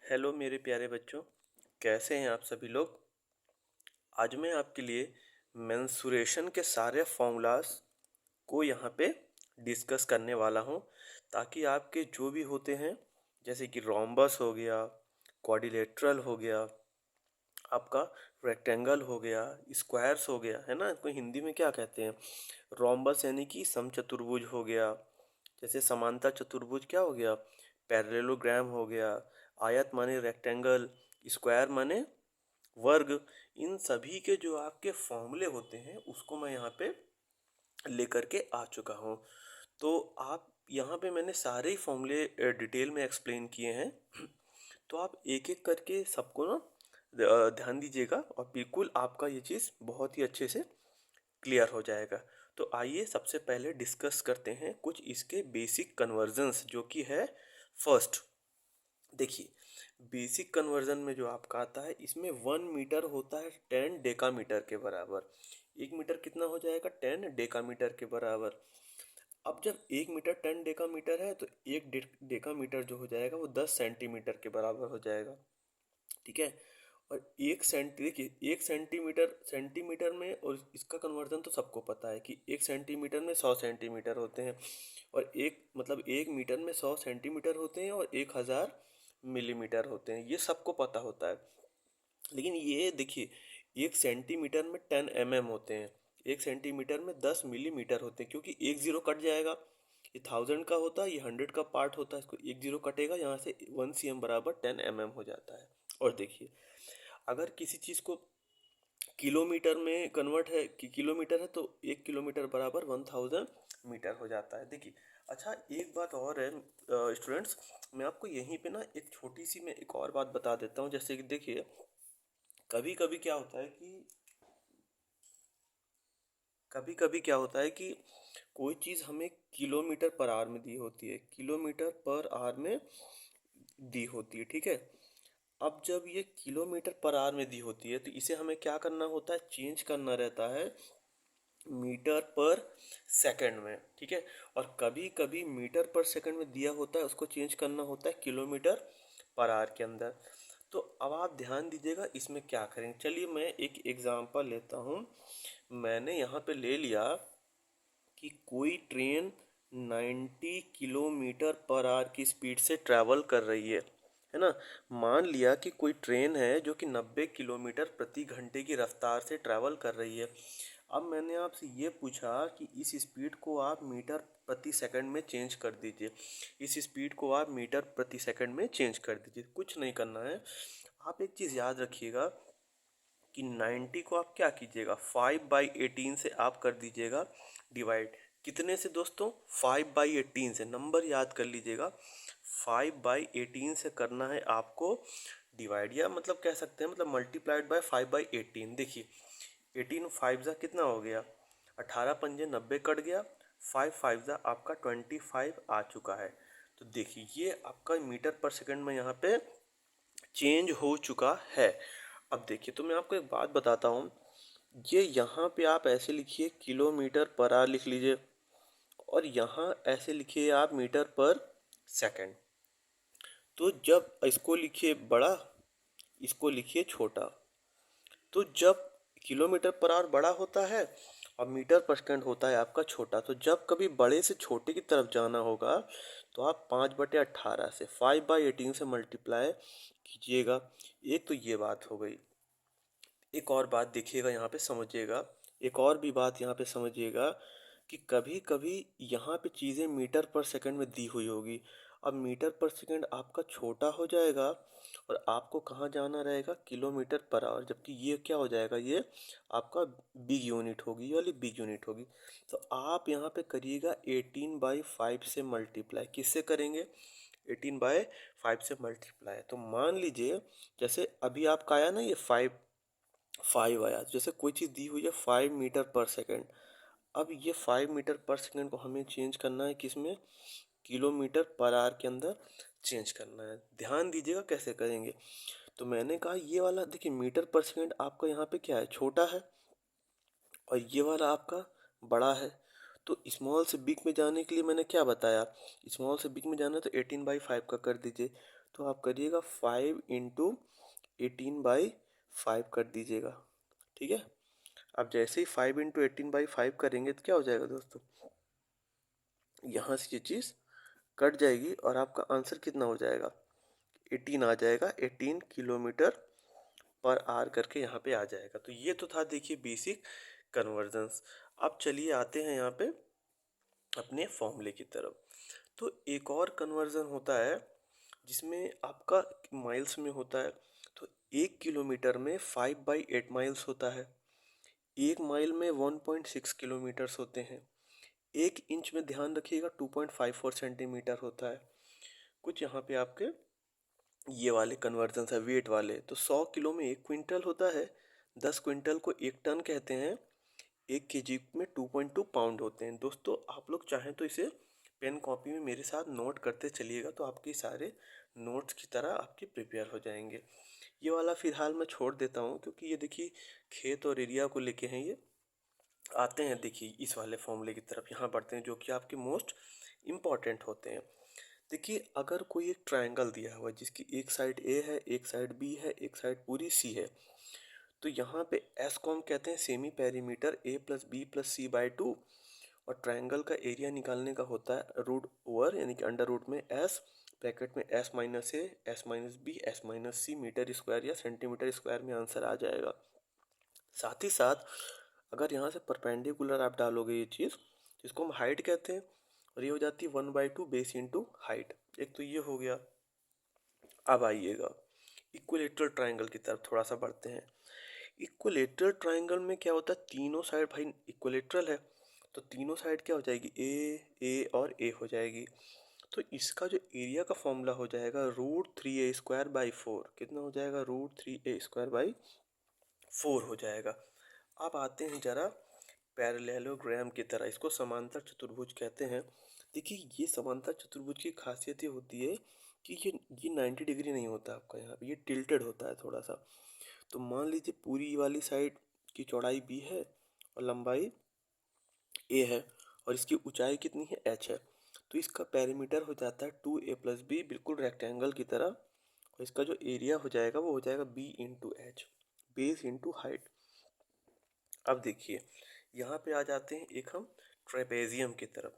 Hello मेरे प्यारे बच्चों, कैसे हैं आप सभी लोग। आज मैं आपके लिए मेंसुरेशन के सारे फॉर्मूलाज को यहाँ पे डिस्कस करने वाला हूँ, ताकि आपके जो भी होते हैं जैसे कि रोम्बस हो गया, क्वाड्रिलेटरल हो गया, आपका रेक्टेंगल हो गया, स्क्वायर्स हो गया, है ना। इसको हिंदी में क्या कहते हैं, रोम्बस यानी कि समचतुर्भुज हो गया, जैसे समांतर चतुर्भुज क्या हो गया, पैरेललोग्राम हो गया, आयत माने रेक्टेंगल, स्क्वायर माने वर्ग। इन सभी के जो आपके फॉर्मूले होते हैं उसको मैं यहाँ पे लेकर के आ चुका हूँ। तो आप यहाँ पे मैंने सारे ही फॉर्मूले डिटेल में एक्सप्लेन किए हैं। तो आप एक एक करके सबको ना ध्यान दीजिएगा और बिल्कुल आपका ये चीज़ बहुत ही अच्छे से क्लियर हो जाएगा। तो आइए सबसे पहले डिस्कस करते हैं कुछ इसके बेसिक कन्वर्जन्स, जो कि है फर्स्ट। देखिए, बेसिक कन्वर्जन में जो आपका आता है, इसमें 1 मीटर होता है 10 डेकामीटर के बराबर। 1 मीटर कितना हो जाएगा, 10 डेकामीटर के बराबर। अब जब 1 मीटर 10 डेकामीटर है तो एक डेकामीटर जो हो जाएगा वो 10 सेंटीमीटर के बराबर हो जाएगा, ठीक है। और एक सेंटी देखिए, 1 सेंटीमीटर सेंटीमीटर में, और इसका कन्वर्जन तो सबको पता है कि 1 सेंटीमीटर में 100 सेंटीमीटर होते हैं, और एक मतलब 1 मीटर में 100 सेंटीमीटर होते हैं, और 1000 मिलीमीटर होते हैं, ये सबको पता होता है। लेकिन ये देखिए, 1 सेंटीमीटर में 10 mm होते हैं, 1 सेंटीमीटर में 10 मिलीमीटर होते हैं, क्योंकि एक जीरो कट जाएगा। ये 1000 का होता है, ये 100 का पार्ट होता है, इसको एक जीरो कटेगा, यहाँ से 1 cm बराबर 10 mm हो जाता है। और देखिए, अगर किसी चीज़ को किलोमीटर में कन्वर्ट है कि किलोमीटर है, तो 1 किलोमीटर बराबर 1000 मीटर हो जाता है। देखिए, अच्छा एक बात और है स्टूडेंट्स, मैं आपको यहीं पे ना एक छोटी सी मैं एक और बात बता देता हूँ। जैसे कि देखिए, कभी कभी क्या होता है कि कोई चीज़ हमें किलोमीटर पर आवर में दी होती है, किलोमीटर पर आवर में दी होती है, ठीक है। अब जब ये किलोमीटर पर आवर में दी होती है तो इसे हमें क्या करना होता है, चेंज करना रहता है मीटर पर सेकंड में, ठीक है। और कभी कभी मीटर पर सेकंड में दिया होता है, उसको चेंज करना होता है किलोमीटर पर आवर के अंदर। तो अब आप ध्यान दीजिएगा इसमें क्या करेंगे। चलिए मैं एक एग्जांपल लेता हूँ। मैंने यहाँ पे ले लिया कि कोई ट्रेन 90 किलोमीटर पर आवर की स्पीड से ट्रैवल कर रही है ना। मान लिया कि कोई ट्रेन है जो कि 90 किलोमीटर प्रति घंटे की रफ्तार से ट्रैवल कर रही है। अब मैंने आपसे ये पूछा कि इस स्पीड को आप मीटर प्रति सेकंड में चेंज कर दीजिए, इस स्पीड को आप मीटर प्रति सेकंड में चेंज कर दीजिए। कुछ नहीं करना है, आप एक चीज़ याद रखिएगा कि 90 को आप क्या कीजिएगा, 5/18 से आप कर दीजिएगा डिवाइड। कितने से दोस्तों, 5/18 से। नंबर याद कर लीजिएगा, 5/18 से करना है आपको डिवाइड, या मतलब कह सकते हैं मतलब मल्टीप्लाइड बाय 5/18। देखिए, 18 फाइव ज़ा कितना हो गया, 18 पंजे 90 कट गया, 5 फाइव ज़ा आपका 25 आ चुका है। तो देखिए, ये आपका मीटर पर सेकंड में यहाँ पे चेंज हो चुका है। अब देखिए, तो मैं आपको एक बात बताता हूँ, ये यहाँ पे आप ऐसे लिखिए किलोमीटर पर आवर लिख लीजिए, और यहाँ ऐसे लिखिए आप मीटर पर सेकंड। तो जब इसको लिखिए बड़ा, इसको लिखिए छोटा। तो जब किलोमीटर पर आवर बड़ा होता है और मीटर पर सेकंड होता है आपका छोटा, तो जब कभी बड़े से छोटे की तरफ जाना होगा तो आप 5/18 से 5/18 से मल्टीप्लाई कीजिएगा। एक तो ये बात हो गई। एक और बात देखिएगा यहाँ पे समझिएगा, एक और भी बात यहाँ पे समझिएगा कि कभी कभी यहाँ पे चीज़ें मीटर पर सेकंड में दी हुई होगी। अब मीटर पर सेकंड आपका छोटा हो जाएगा और आपको कहाँ जाना रहेगा, किलोमीटर पर आवर, जबकि ये क्या हो जाएगा, ये आपका बिग यूनिट होगी, ये वाली बिग यूनिट होगी। तो आप यहाँ पे करिएगा 18/5 से मल्टीप्लाई। किससे करेंगे, 18/5 से मल्टीप्लाई। तो मान लीजिए, जैसे अभी आपका आया ना ये 5 आया, जैसे कोई चीज़ दी हुई है 5 मीटर पर सेकंड। अब ये 5 मीटर पर सेकंड को हमें चेंज करना है किस में, किलोमीटर पर आवर के अंदर चेंज करना है। ध्यान दीजिएगा कैसे करेंगे। तो मैंने कहा ये वाला देखिए, मीटर पर सेकंड आपका यहाँ पे क्या है, छोटा है, और ये वाला आपका बड़ा है। तो स्मॉल से बिग में जाने के लिए मैंने क्या बताया, स्मॉल से बिग में जाना है तो 18/5 का कर दीजिए। तो आप करिएगा 5 × 18/5 कर दीजिएगा, ठीक है। अब जैसे ही 5 × 18/5 करेंगे तो क्या हो जाएगा दोस्तों, यहाँ से ये चीज़ कट जाएगी और आपका आंसर कितना हो जाएगा, 18 आ जाएगा। 18 km/h करके यहाँ पे आ जाएगा। तो ये तो था देखिए बेसिक कन्वर्जन्स। अब चलिए आते हैं यहाँ पे अपने फॉर्मूले की तरफ। तो एक और कन्वर्जन होता है जिसमें आपका माइल्स में होता है। तो 1 किलोमीटर में 5/8 माइल्स होता है। 1 माइल में 1.6 किलोमीटर्स होते हैं। 1 इंच में ध्यान रखिएगा 2.54 सेंटीमीटर होता है। कुछ यहाँ पे आपके ये वाले कन्वर्जन है वेट वाले। तो 100 किलो में 1 क्विंटल होता है। 10 क्विंटल को 1 टन कहते हैं। 1 केजी में 2.2 पाउंड होते हैं। दोस्तों आप लोग चाहें तो इसे पेन कॉपी में मेरे साथ नोट करते चलिएगा, तो आपके सारे नोट्स की तरह आपके प्रिपेयर हो जाएंगे। ये वाला फिलहाल मैं छोड़ देता हूँ क्योंकि ये देखिए खेत और एरिया को लेके हैं ये। आते हैं देखिए इस वाले फॉर्मूले की तरफ, यहाँ बढ़ते हैं जो कि आपके मोस्ट इम्पॉर्टेंट होते हैं। देखिए अगर कोई एक ट्रायंगल दिया हुआ है जिसकी एक साइड ए है, एक साइड बी है, एक साइड पूरी सी है, तो यहाँ पे एस को हम कहते हैं semi perimeter a + b + c/2। और ट्रायंगल का एरिया निकालने का होता है रूट ओवर यानी कि अंडर रूट में एस, ब्रैकेट में s-a, s-b, s-c metre square या सेंटीमीटर स्क्वायर में आंसर आ जाएगा। साथ ही साथ अगर यहाँ से परपेंडिकुलर आप डालोगे ये चीज़ जिसको हम हाइट कहते हैं, और ये हो जाती है 1/2 बेस इंटू हाइट। एक तो ये हो गया। अब आइएगा इक्विलेटरल ट्रायंगल की तरफ थोड़ा सा बढ़ते हैं। इक्विलेटरल ट्रायंगल में क्या होता है, तीनों साइड भाई इक्विलेटरल है, तो तीनों साइड क्या हो जाएगी, ए और ए हो जाएगी। तो इसका जो एरिया का फॉर्मूला हो जाएगा √3a²/4। कितना हो जाएगा, √3a²/4 हो जाएगा। अब आते हैं जरा पैरेललोग्राम की तरह, इसको समांतर चतुर्भुज कहते हैं। देखिए ये समांतर चतुर्भुज की खासियत ये होती है कि ये 90 डिग्री नहीं होता आपका, यहाँ पे ये टिल्टेड होता है थोड़ा सा। तो मान लीजिए पूरी वाली साइड की चौड़ाई b है और लंबाई a है और इसकी ऊंचाई कितनी है, h है। तो इसका पेरीमीटर हो जाता है 2a + b, बिल्कुल रेक्टेंगल की तरह। और इसका जो एरिया हो जाएगा वो हो जाएगा b/h, बेस इंटू हाइट। अब देखिए यहाँ पे आ जाते हैं एक हम ट्रेपेजियम की तरफ।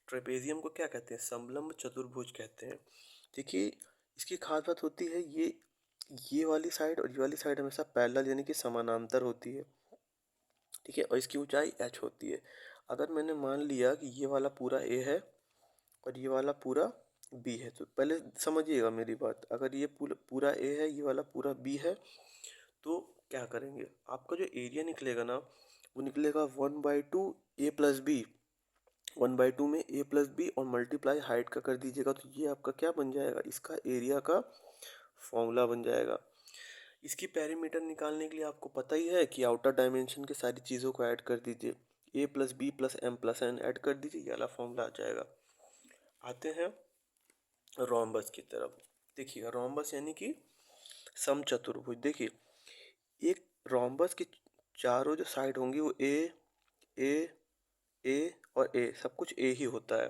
ट्रेपेजियम को क्या कहते हैं, समलंब चतुर्भुज कहते हैं। देखिए इसकी खास बात होती है ये वाली साइड और ये वाली साइड हमेशा पैरेलल यानी कि समानांतर होती है, ठीक है। और इसकी ऊंचाई h होती है। अगर मैंने मान लिया कि ये वाला पूरा a है और ये वाला पूरा b है, तो पहले समझिएगा मेरी बात। अगर ये पूरा a है, ये वाला पूरा b है, तो क्या करेंगे, आपका जो एरिया निकलेगा ना वो निकलेगा 1/2 a + b। 1/2 में a + b और मल्टीप्लाई हाइट का कर दीजिएगा, तो ये आपका क्या बन जाएगा, इसका एरिया का फॉर्मूला बन जाएगा। इसकी पेरीमीटर निकालने के लिए आपको पता ही है कि आउटर डायमेंशन के सारी चीज़ों को ऐड कर दीजिए, a + b + m + n add कर दीजिए, ये वाला फॉर्मूला आ जाएगा। आते हैं रोम्बस की तरफ। देखिएगा रोम्बस यानी कि समचतुर्भुज। देखिए एक रोम्बस की चारों जो साइड होंगी वो ए ए और ए, सब कुछ ए ही होता है।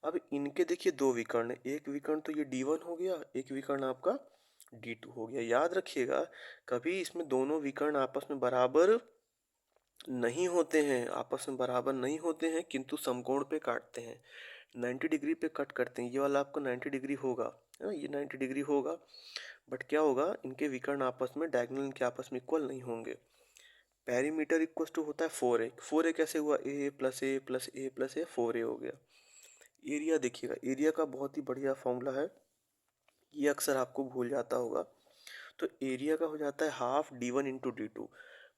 अब इनके देखिए दो विकर्ण, एक विकर्ण तो ये D1 हो गया, एक विकर्ण आपका D2 हो गया। याद रखिएगा कभी इसमें दोनों विकर्ण आपस में बराबर नहीं होते हैं, आपस में बराबर नहीं होते हैं, किंतु समकोण पे काटते हैं, 90 डिग्री पे कट करते हैं। ये वाला आपका 90 डिग्री होगा, है ना, ये 90 डिग्री होगा। बट क्या होगा, इनके विकर्ण आपस में डायगोनल इनके आपस में इक्वल नहीं होंगे। पेरीमीटर इक्वल टू होता है 4a। 4a कैसे हुआ, a + a + a + a 4a हो गया। एरिया देखिएगा, एरिया का बहुत ही बढ़िया फॉर्मूला है, ये अक्सर आपको भूल जाता होगा। तो एरिया का हो जाता है हाफ D1 × D2,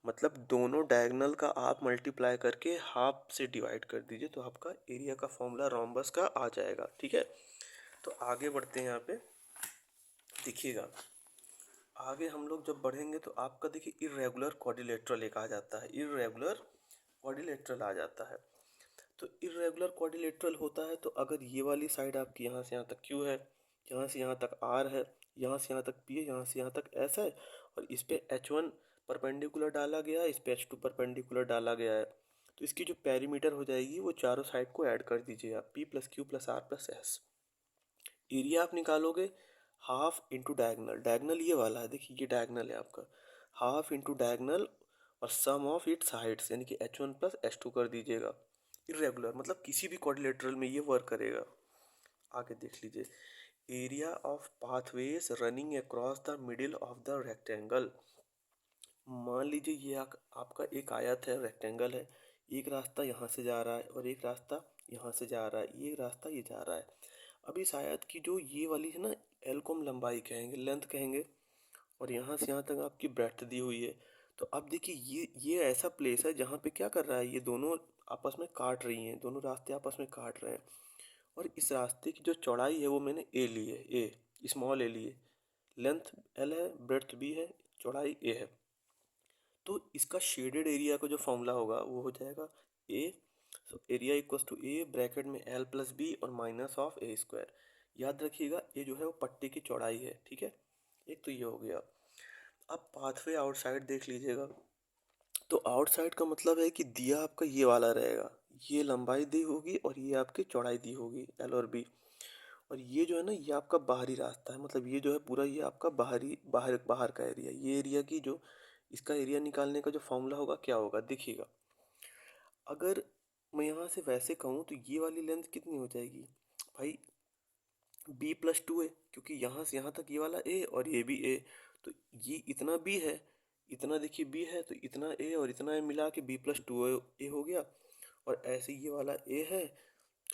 मतलब दोनों डायगोनल का आप मल्टीप्लाई करके हाफ से डिवाइड कर दीजिए, तो आपका एरिया का फॉर्मूला रोम्बस का आ जाएगा, ठीक है। तो आगे बढ़ते हैं यहाँ पे। देखिएगा आगे हम लोग जब बढ़ेंगे तो आपका देखिए इर्रेगुलर क्वाड्रिलेटरल एक आ जाता है, इर्रेगुलर क्वाड्रिलेटरल आ जाता है। तो इर्रेगुलर क्वाड्रिलेटरल होता है तो अगर ये वाली साइड आपकी यहाँ से यहाँ तक Q है, यहाँ से यहाँ तक R है, यहाँ से यहाँ तक P है, यहाँ से यहाँ तक S है, और इस पे H1 परपेंडिकुलर डाला गया है, इस पे H2 परपेंडिकुलर डाला गया है, तो इसकी जो पेरीमीटर हो जाएगी वो चारों साइड को ऐड कर दीजिए आप, p plus q plus r plus s. Area आप निकालोगे हाफ इंटू डायगनल, डायगनल ये वाला है, देखिए ये डायगनल है आपका, हाफ इंटू डायगनल और सम ऑफ इट्स हाइट्स, यानी कि h1 प्लस h2 कर दीजिएगा। इरेगुलर मतलब किसी भी क्वाड्रिलेटरल में ये वर्क करेगा। आगे देख लीजिए, area of pathways running across the middle of the rectangle. मान लीजिए ये आपका एक आयत है, रेक्टेंगल है, एक रास्ता यहाँ से जा रहा है और एक रास्ता यहाँ से जा रहा है, ये रास्ता ये जा रहा है। अब इस आयत की जो ये वाली है ना, एल को हम लंबाई कहेंगे, लेंथ कहेंगे, और यहाँ से यहाँ तक आपकी ब्रेड्थ दी हुई है। तो अब देखिए ये ऐसा प्लेस है जहाँ पे क्या कर रहा है, ये दोनों आपस में काट रही हैं, दोनों रास्ते आपस में काट रहे हैं। और इस रास्ते की जो चौड़ाई है वो मैंने ए ली है, ए स्मॉल ए ली है, लेंथ एल है, ब्रेड्थ बी है, चौड़ाई ए है। तो इसका शेडेड एरिया का जो फॉर्मूला होगा वो हो जाएगा A, area equals to A bracket में एल प्लस बी और माइनस ऑफ ए स्क्वायर। याद रखिएगा ये जो है वो पट्टी की चौड़ाई है, ठीक है। एक तो ये हो गया। अब पाथवे आउटसाइड देख लीजिएगा। तो आउटसाइड का मतलब है कि दिया आपका ये वाला रहेगा, ये लंबाई दी होगी और ये आपकी चौड़ाई दी होगी एल और बी। और ये जो है ना ये आपका बाहरी रास्ता है, मतलब ये जो है पूरा ये आपका बाहरी बाहर बाहर का एरिया, ये एरिया की जो इसका एरिया निकालने का जो फॉर्मूला होगा क्या होगा देखिएगा। अगर मैं यहाँ से वैसे कहूँ तो ये वाली लेंथ कितनी हो जाएगी भाई, बी प्लस टू ए, क्योंकि यहाँ से यहाँ तक ये वाला ए और ये भी ए, तो ये इतना बी है, इतना देखिए बी है, तो इतना ए और इतना ए मिला के बी प्लस टू ए हो गया। और ऐसे ये वाला ए है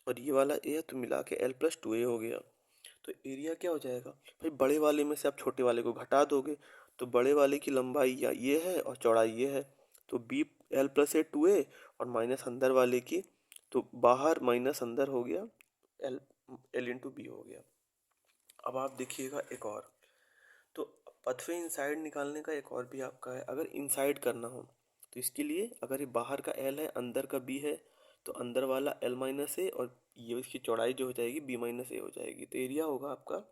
और ये वाला ए है, तो मिला के एल प्लस टू ए हो गया। तो एरिया क्या हो जाएगा भाई, बड़े वाले में से आप छोटे वाले को घटा दोगे, तो बड़े वाले की लंबाई या ये है और चौड़ाई ये है, तो B L plus A two A और माइनस अंदर वाले की, तो बाहर माइनस अंदर हो गया, एल एल इंटू बी हो गया। अब आप देखिएगा एक और, तो पथवे इनसाइड निकालने का एक और भी आपका है। अगर इनसाइड करना हो तो इसके लिए अगर ये बाहर का एल है अंदर का बी है, तो अंदर वाला एल माइनस ए और ये इसकी चौड़ाई जो हो जाएगी बी माइनस ए हो जाएगी। तो एरिया होगा आपका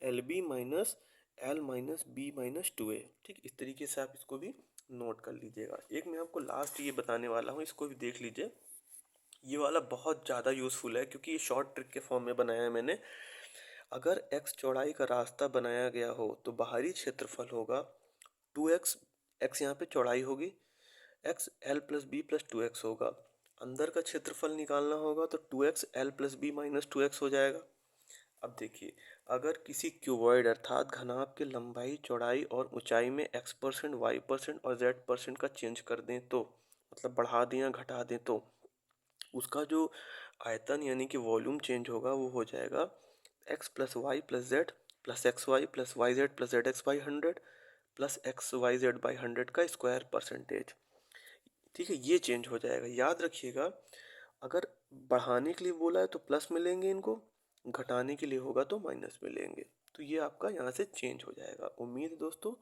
L B minus L minus B minus two A. ठीक, इस तरीके से आप इसको भी नोट कर लीजिएगा। एक मैं आपको लास्ट ये बताने वाला हूँ, इसको भी देख लीजिए। ये वाला बहुत ज़्यादा यूज़फुल है क्योंकि ये शॉर्ट ट्रिक के फॉर्म में बनाया है मैंने। अगर x चौड़ाई का रास्ता बनाया गया हो तो बाहरी क्षेत्रफल होगा 2x, x यहाँ पे चौड़ाई होगी, x l plus b plus 2x होगा। अंदर का क्षेत्रफल निकालना होगा तो 2x l plus B minus 2x हो जाएगा। अब देखिए, अगर किसी क्यूबॉइड अर्थात घनाभ के लंबाई चौड़ाई और ऊंचाई में x%, y% और z% का चेंज कर दें तो, मतलब बढ़ा दें या घटा दें, तो उसका जो आयतन यानी कि वॉल्यूम चेंज होगा वो हो जाएगा x plus y plus z plus x y plus y z plus z x by 100 plus x y z by 100 का स्क्वायर परसेंटेज। ठीक है, ये चेंज हो जाएगा। याद रखिएगा, अगर बढ़ाने के लिए बोला है तो प्लस मिलेंगे इनको, घटाने के लिए होगा तो माइनस मिलेंगे। तो ये आपका यहाँ से चेंज हो जाएगा। उम्मीद है दोस्तों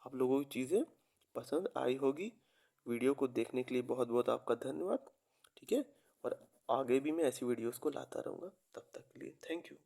आप लोगों की चीज़ें पसंद आई होगी। वीडियो को देखने के लिए बहुत बहुत आपका धन्यवाद। ठीक है, और आगे भी मैं ऐसी वीडियोस को लाता रहूँगा। तब तक के लिए थैंक यू।